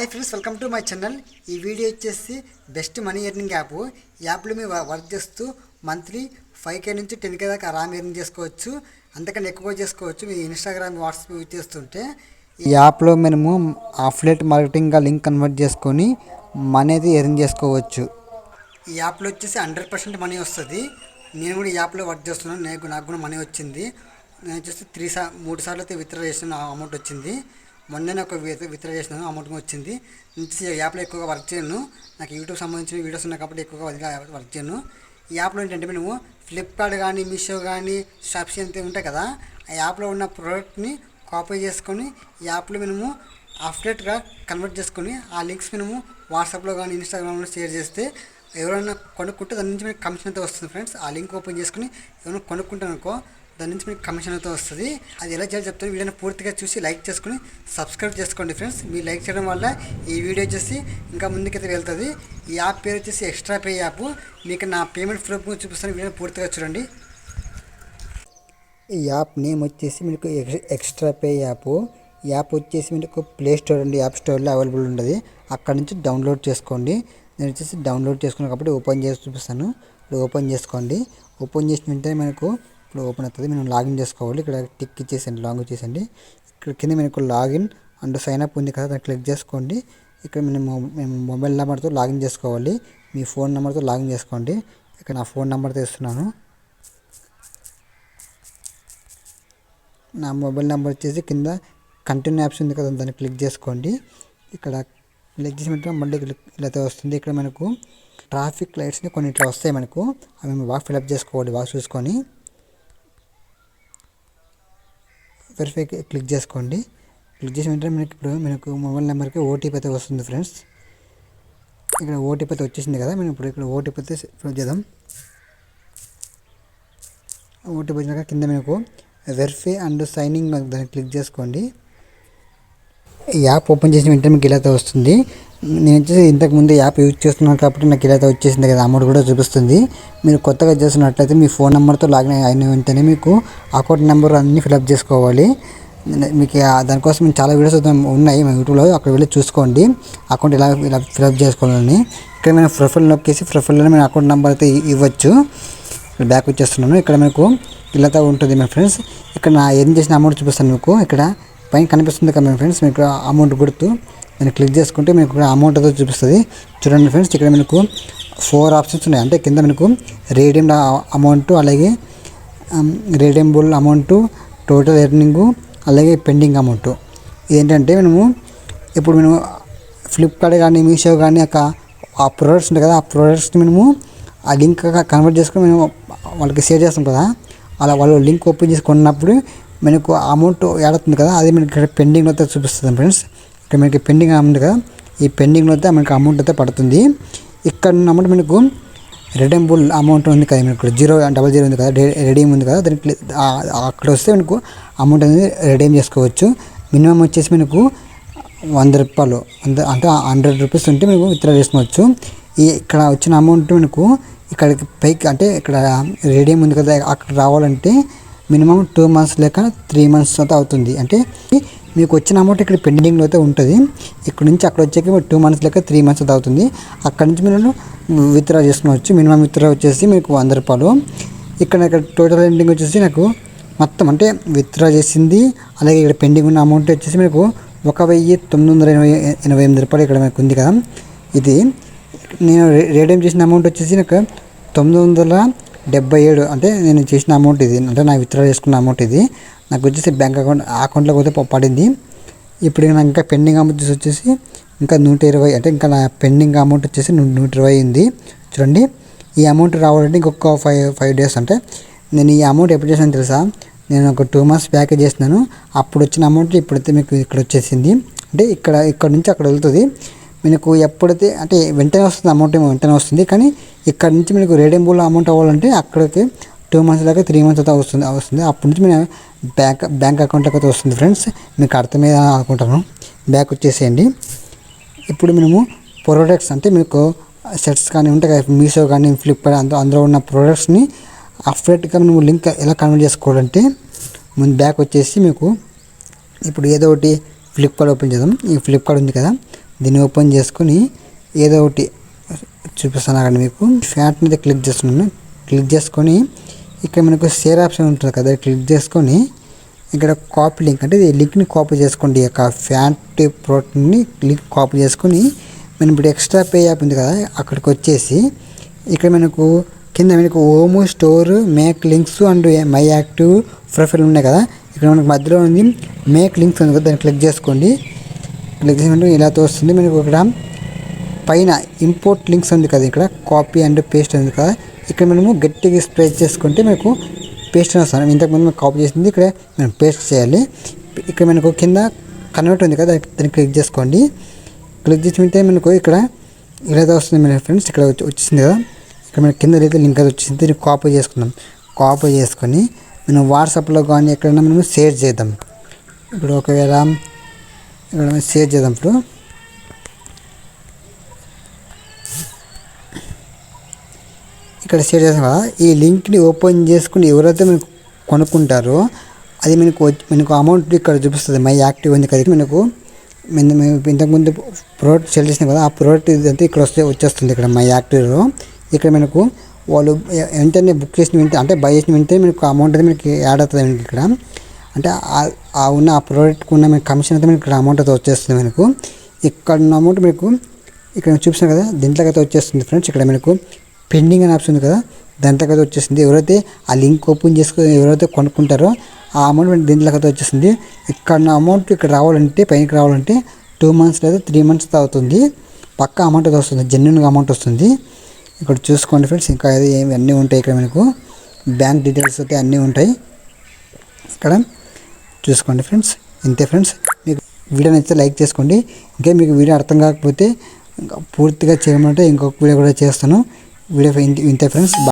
Hi friends, welcome to my channel. ఈ video వచ్చేసి best money earning app. ఈ యాప్లో మీరు వర్క్ చేస్తూ మంత్లీ 5K నుంచి 10K దాకా ఆరామ్ ఎర్నింగ్ చేసుకోవచ్చు. అంతకన్నా ఎక్కువ చేసుకోవచ్చు మీ ఇన్స్టాగ్రామ్, వాట్సాప్ యూజ్ చేస్తుంటే. ఈ యాప్లో మనము అఫిలియేట్ మార్కెటింగ్గా లింక్ కన్వర్ట్ చేసుకొని మనీ అయితే ఎర్న్ చేసుకోవచ్చు. ఈ యాప్లో వచ్చేసి 100% మనీ వస్తుంది. నేను కూడా ఈ యాప్లో వర్క్ చేస్తున్నాను. నాకు కూడా మనీ వచ్చింది. నేను వచ్చేసి 3 సార్లు అయితే విత్డ్రా చేసిన అమౌంట్ వచ్చింది. మొన్ననే ఒక విత్డ్రా చేసినాను, అమౌంట్ వచ్చింది. నుంచి యాప్లో ఎక్కువగా వర్క్ చేయను. నాకు యూట్యూబ్ సంబంధించిన వీడియోస్ ఉన్నాయి కాబట్టి ఎక్కువగా వర్క్ చేయను. ఈ యాప్లో ఏంటంటే మేము ఫ్లిప్కార్ట్ కానీ, మీషో కానీ, షాప్సీ అంతే ఉంటాయి కదా, ఆ యాప్లో ఉన్న ప్రోడక్ట్ని కాపీ చేసుకొని ఈ యాప్లో మేము అఫిలియేట్గా కన్వర్ట్ చేసుకొని ఆ లింక్స్ మేము వాట్సాప్లో కానీ, ఇన్స్టాగ్రామ్లో షేర్ చేస్తే ఎవరైనా కొనుక్కుంటే దాని నుంచి మీకు కమిషన్ అయితే వస్తుంది ఫ్రెండ్స్. ఆ లింక్ ఓపెన్ చేసుకుని ఎవరైనా కొనుక్కుంటాను అనుకో, దాని నుంచి మీకు కమిషన్ అయితే వస్తుంది. అది ఎలా చేయాలో చెప్తాను. వీడియోని పూర్తిగా చూసి లైక్ చేసుకుని సబ్స్క్రైబ్ చేసుకోండి ఫ్రెండ్స్. మీరు లైక్ చేయడం వల్ల ఈ వీడియో వచ్చేసి ఇంకా ముందుకైతే వెళ్తుంది. ఈ యాప్ పేరు వచ్చేసి ఎక్స్ట్రా పే యాప్. మీకు నా పేమెంట్ ప్రూఫ్ చూపిస్తాను, వీడియోని పూర్తిగా చూడండి. ఈ యాప్ నేమ్ వచ్చేసి మీకు ఎక్స్ట్రా పే యాప్. యాప్ వచ్చేసి మీకు ప్లే స్టోర్ అండి, యాప్ స్టోర్లో అవైలబుల్ ఉంటుంది. అక్కడ నుంచి డౌన్లోడ్ చేసుకోండి. నేను వచ్చేసి డౌన్లోడ్ చేసుకున్నాను కాబట్టి ఓపెన్ చేసి చూపిస్తాను. ఇప్పుడు ఓపెన్ చేసుకోండి. ఓపెన్ చేసిన వెంటనే మనకు ఇప్పుడు ఓపెన్ అవుతుంది. మనం లాగిన్ చేసుకోవాలి. ఇక్కడ టిక్ ఇచ్చేసండి, లాగిన్ చేసండి. ఇక్కడ కింద మనకు లాగిన్ అండ్ సైన్ అప్ ఉంది కదా, దాన్ని క్లిక్ చేసుకోండి. ఇక్కడ మేము మొబైల్ నెంబర్తో లాగిన్ చేసుకోవాలి. మీ ఫోన్ నెంబర్తో లాగిన్ చేసుకోండి. ఇక్కడ నా ఫోన్ నెంబర్తో ఇస్తున్నాను. నా మొబైల్ నెంబర్ వచ్చేసి కింద కంటిన్యూ యాప్స్ ఉంది కదా, దాన్ని క్లిక్ చేసుకోండి. ఇక్కడ క్లిక్ చేసిన మళ్ళీ ఇలా వస్తుంది. ఇక్కడ మనకు ట్రాఫిక్ లైట్స్ని కొన్ని ఇట్లా వస్తాయి మనకు. అవి మేము బాగా ఫిల్అప్ చేసుకోవాలి, బాగా చూసుకొని వెరిఫై క్లిక్ చేసుకోండి. క్లిక్ చేసిన వెంటనే మనకు మొబైల్ నెంబర్కి ఓటీపీ అయితే వస్తుంది ఫ్రెండ్స్. ఇక్కడ ఓటీపీ అయితే వచ్చేసింది కదా, మనం ఇప్పుడు ఇక్కడ ఓటీపీ అయితే ఫిల్ చేద్దాం. ఓటీపీ వచ్చినాక కింద మనకు వెరిఫై అండ్ సైనింగ్ దాన్ని క్లిక్ చేసుకోండి. ఈ యాప్ ఓపెన్ చేసిన వెంటనే మీకు ఇలా అయితే వస్తుంది. నేను వచ్చేసి ఇంతకుముందు యాప్ యూజ్ చేస్తున్నాను కాబట్టి నాకు ఇలా అయితే వచ్చేసింది కదా, అమౌంట్ కూడా చూపిస్తుంది. మీరు కొత్తగా చేస్తున్నట్లయితే మీ ఫోన్ నెంబర్తో లాగిన్ అయిన వెంటనే మీకు అకౌంట్ నెంబర్ అన్నీ ఫిల్అప్ చేసుకోవాలి. మీకు దానికోసం చాలా వీడియోస్ ఉన్నాయి మా యూట్యూబ్లో, అక్కడ వెళ్ళి చూసుకోండి అకౌంట్ ఇలా ఫిల్అప్ చేసుకోవాలని. ఇక్కడ మేము ప్రొఫైల్ నొక్కేసి ప్రొఫైల్లో మేము అకౌంట్ నెంబర్ అయితే ఇవ్వచ్చు. బ్యాక్ వచ్చేస్తున్నాను. ఇక్కడ మీకు ఇలా ఉంటుంది మా ఫ్రెండ్స్. ఇక్కడ నా ఏం చేసిన అమౌంట్ చూపిస్తాను మీకు. ఇక్కడ పైన కనిపిస్తుంది కదా మా ఫ్రెండ్స్, మీకు అమౌంట్ గుర్తు, దాన్ని క్లిక్ చేసుకుంటే మీకు ఇక్కడ అమౌంట్ అయితే చూపిస్తుంది. చూడండి ఫ్రెండ్స్, ఇక్కడ మనకు 4 ఆప్షన్స్ ఉన్నాయి. అంటే కింద మనకు రీడీమ్డ్ అమౌంట్, అలాగే రీడీమబుల్ అమౌంట్, టోటల్ ఎర్నింగ్, అలాగే పెండింగ్ అమౌంట్. ఏంటంటే ఇప్పుడు మేము ఫ్లిప్కార్ట్ కానీ, మీషో కానీ ఆ ప్రోడక్ట్స్ ఉంటాయి కదా, ఆ ప్రోడక్ట్స్ని మనము ఆ లింక్ కన్వర్ట్ చేసుకొని మేము వాళ్ళకి షేర్ చేస్తాం కదా, అలా వాళ్ళు లింక్ ఓపెన్ చేసి కొన్నప్పుడు మనకు అమౌంట్ యాడ్ అవుతుంది కదా, అది మనకి ఇక్కడ పెండింగ్లో అయితే చూపిస్తుంది ఫ్రెండ్స్. ఇక్కడ మనకి పెండింగ్ అమౌంట్ కదా, ఈ పెండింగ్లో అయితే మనకి అమౌంట్ అయితే పడుతుంది. ఇక్కడ ఉన్న అమౌంట్ మనకు రిడీమబుల్ అమౌంట్ ఉంది కదా, మనకు 000 ఉంది కదా, రెడీమ్ ఉంది కదా, దానికి అక్కడ వస్తే మనకు అమౌంట్ అనేది రెడీమ్ చేసుకోవచ్చు. మినిమం వచ్చేసి మనకు 100 రూపాయలు, అంటే 100 రూపీస్ ఉంటే మనకు విత్డ్రా చేసుకోవచ్చు. ఇక్కడ వచ్చిన అమౌంట్ మనకు ఇక్కడికి పైకి, అంటే ఇక్కడ రెడీమ్ ఉంది కదా, అక్కడ రావాలంటే మినిమం 2 మంత్స్ లేక 3 మంత్స్ అయితే అవుతుంది. అంటే మీకు వచ్చిన అమౌంట్ ఇక్కడ పెండింగ్లో అయితే ఉంటుంది. ఇక్కడ నుంచి అక్కడ వచ్చేకి 2 మంత్స్ లేక 3 మంత్స్ అయితే అవుతుంది. అక్కడ నుంచి మీరు విత్డ్రా చేసుకోవచ్చు. మినిమం విత్డ్రా వచ్చేసి మీకు 100 రూపాయలు. ఇక్కడ టోటల్ ఎండింగ్ వచ్చేసి నాకు మొత్తం అంటే విత్డ్రా చేసింది, అలాగే ఇక్కడ పెండింగ్ ఉన్న అమౌంట్ వచ్చేసి మీకు 1988 రూపాయలు ఇక్కడ మనకు ఉంది కదా. ఇది నేను రీడీమ్ చేసిన అమౌంట్ వచ్చేసి నాకు 977, అంటే నేను చేసిన అమౌంట్ ఇది, అంటే నాకు విత్డ్రా చేసుకున్న అమౌంట్ ఇది. నాకు వచ్చేసి బ్యాంక్ అకౌంట్లోకి అయితే పడింది. ఇప్పుడు నాకు ఇంకా పెండింగ్ అమౌంట్ వచ్చేసి ఇంకా 120, అంటే ఇంకా నా పెండింగ్ అమౌంట్ వచ్చేసి 120 ఉంది. చూడండి, ఈ అమౌంట్ రావాలంటే ఇంకొక 5 డేస్. అంటే నేను ఈ అమౌంట్ ఎప్పుడు చేసాను తెలుసా, నేను ఒక 2 మంత్స్ బ్యాక్ చేసినాను. అప్పుడు వచ్చిన అమౌంట్ ఇప్పుడైతే మీకు ఇక్కడ వచ్చేసింది. అంటే ఇక్కడ నుంచి అక్కడ వెళ్తుంది. మీకు ఎప్పుడైతే అంటే వెంటనే వస్తుంది అమౌంట్, ఏమో వెంటనే వస్తుంది, కానీ ఇక్కడ నుంచి మీకు రీడీమబుల్ అమౌంట్ అవ్వాలంటే అక్కడికి 2 మంత్స్ దాకా 3 మంత్స్ అయితే వస్తుంది. అప్పటి నుంచి మేము బ్యాంక్ అకౌంట్లోకి అయితే వస్తుంది ఫ్రెండ్స్. మీకు అర్థమయ్యే అనుకుంటాను. బ్యాక్ వచ్చేసేయండి. ఇప్పుడు మేము ప్రోడక్ట్స్, అంటే మీకు సెట్స్ కానీ ఉంటాయి కదా, మీషో కానీ, ఫ్లిప్కార్ట్, అందులో ఉన్న ప్రోడక్ట్స్ని అఫిలియేట్గా మేము లింక్ ఎలా కన్వర్ట్ చేసుకోవాలంటే, ముందు బ్యాక్ వచ్చేసి మీకు ఇప్పుడు ఏదో ఒకటి ఫ్లిప్కార్ట్ ఓపెన్ చేద్దాం. ఈ ఫ్లిప్కార్ట్ ఉంది కదా, దీన్ని ఓపెన్ చేసుకొని ఏదో ఒకటి చూపిస్తాను అక్కడ మీకు. ఫ్యాట్ మీద క్లిక్ చేస్తున్నాను. క్లిక్ చేసుకొని ఇక్కడ మనకు షేర్ ఆప్షన్ ఉంటుంది కదా, క్లిక్ చేసుకొని ఇక్కడ కాపీ లింక్ అంటే ఈ లింక్ని కాపీ చేసుకోండి. ఈ యొక్క ఫ్యాట్ ప్రోటీన్ని లింక్ కాపీ చేసుకొని మనం ఇప్పుడు ఎక్స్ట్రా పే యాప్ ఉంది కదా, అక్కడికి వచ్చేసి ఇక్కడ మనకు కింద మనకు home, store, make links and my active profile ఉన్నాయి కదా, ఇక్కడ మనకు మధ్యలో ఉంది మేక్ లింక్స్ ఉంది కదా, దాన్ని క్లిక్ చేసుకోండి. క్లిక్ చేసుకుంటే ఇలా వస్తుంది. మనకు ఇక్కడ పైన ఇంపోర్ట్ లింక్స్ ఉంది కదా, ఇక్కడ కాపీ అండ్ పేస్ట్ ఉంది కదా, ఇక్కడ మనము గట్టిగా స్ప్రెడ్ చేసుకుంటే మనకు పేస్ట్ అని వస్తాను. ఇంతకుముందు మనకు కాపీ చేసింది ఇక్కడ మనం పేస్ట్ చేయాలి. ఇక్కడ మనకు కింద కన్వర్ట్ ఉంది కదా, దాన్ని క్లిక్ చేసుకోండి. క్లిక్ చేసుకుంటే మనకు ఇక్కడ ఇలా వస్తుంది మన ఫ్రెండ్స్. ఇక్కడ వచ్చింది కదా, ఇక్కడ మనకి కింద అయితే లింక్ అది వచ్చింది. దీన్ని కాపీ చేసుకుందాం. కాపీ చేసుకొని మనం వాట్సాప్లో కానీ ఎక్కడైనా మనం షేర్ చేద్దాం. ఇప్పుడు ఒకవేళ ఇక్కడ మనం షేర్ చేద్దాం. ఇప్పుడు ఇక్కడ షేర్ చేస్తాం కదా, ఈ లింక్ని ఓపెన్ చేసుకుని ఎవరైతే మనకు కొనుక్కుంటారో అది మనకు అమౌంట్ ఇక్కడ చూపిస్తుంది. మై యాక్టివ్ ఉంది కదా, మనకు ఇంతకుముందు ప్రోడక్ట్ సెల్ చేసినాం కదా, ఆ ప్రోడక్ట్ ఇదంతా ఇక్కడ వచ్చేస్తుంది. ఇక్కడ మై యాక్టివ్లో ఇక్కడ మనకు వాళ్ళు వెంటనే బుక్ చేసిన వెంటనే అంటే బై చేసిన వెంటనే మనకు అమౌంట్ అయితే మనకి యాడ్ అవుతుంది. మనకి ఇక్కడ అంటే ఆ ప్రోడక్ట్కి ఉన్న మనకి కమిషన్ అయితే మనకి ఇక్కడ అమౌంట్ అయితే వచ్చేస్తుంది. మనకు ఇక్కడ ఉన్న అమౌంట్ మీకు ఇక్కడ చూపిస్తాం కదా, దీంట్లోకి అయితే వచ్చేస్తుంది ఫ్రెండ్స్. ఇక్కడ మనకు పెండింగ్ అని ఆప్షన్ ఉంది కదా, దాంట్లోకి అయితే వచ్చేస్తుంది. ఎవరైతే ఆ లింక్ ఓపెన్ చేసుకుని ఎవరైతే కొనుక్కుంటారో ఆ అమౌంట్ దీంట్లోకి అయితే వచ్చేస్తుంది. ఇక్కడ అమౌంట్ ఇక్కడ రావాలంటే పైనకి రావాలంటే 2 months లేదా 3 months అవుతుంది. పక్కా అమౌంట్ అయితే వస్తుంది, జెన్యున్గా అమౌంట్ వస్తుంది. ఇక్కడ చూసుకోండి ఫ్రెండ్స్. ఇంకా అన్నీ ఉంటాయి ఇక్కడ మనకు బ్యాంక్ డీటెయిల్స్ అయితే అన్నీ ఉంటాయి ఇక్కడ చూసుకోండి ఫ్రెండ్స్. ఇంతే ఫ్రెండ్స్. మీకు వీడియో నచ్చితే లైక్ చేసుకోండి. ఇంకా మీకు వీడియో అర్థం కాకపోతే పూర్తిగా చేయమంటే ఇంకొక వీడియో కూడా చేస్తాను. వీడియో ఇంతే ఫ్రెండ్స్.